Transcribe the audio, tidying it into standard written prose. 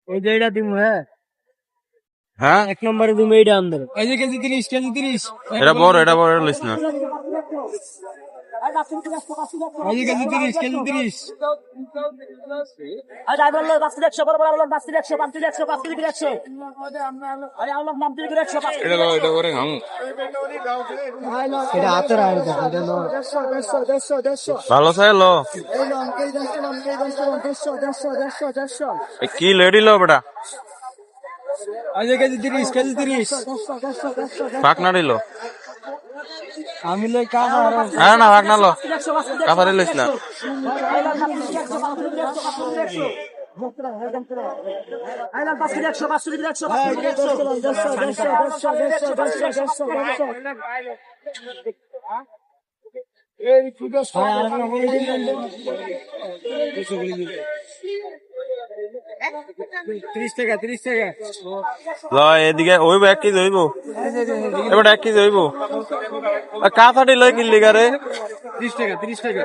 এই যে এটা দিমু হ্যাঁ হ্যাঁ এক নম্বরে দিমু এইটা আন্দর এই যে কেজি 30 কেজি 30 এটা বড় এটা লিস না। এই যে কেজি 30 কেজি 30 আজ আইবল বাসি 100 বড় বড় আলম বাসি 100 বাসি 100 বাসি 100 আরে আলম নাম দিকে 100 বাসি এটা করে খাম এটা হাতের আইল দেখো এটা লো ভালো চাই লো কি লেডি লো বেটা এই যে কেজি 30 কেজি 30 পাক না দিল আমি লই কাকা আর হ্যাঁ না পাক না লো কাফারে লিস না আইলাম বাসি 100 বাসি 100 এই ফুটো আর আমরা বলে দিন 30 টাকা 30 টাকা ল এদিকে ওইব 1 কেজি হইব এবার 1 কেজি হইব কাফাটি লই কিনলি গারে 30 টাকা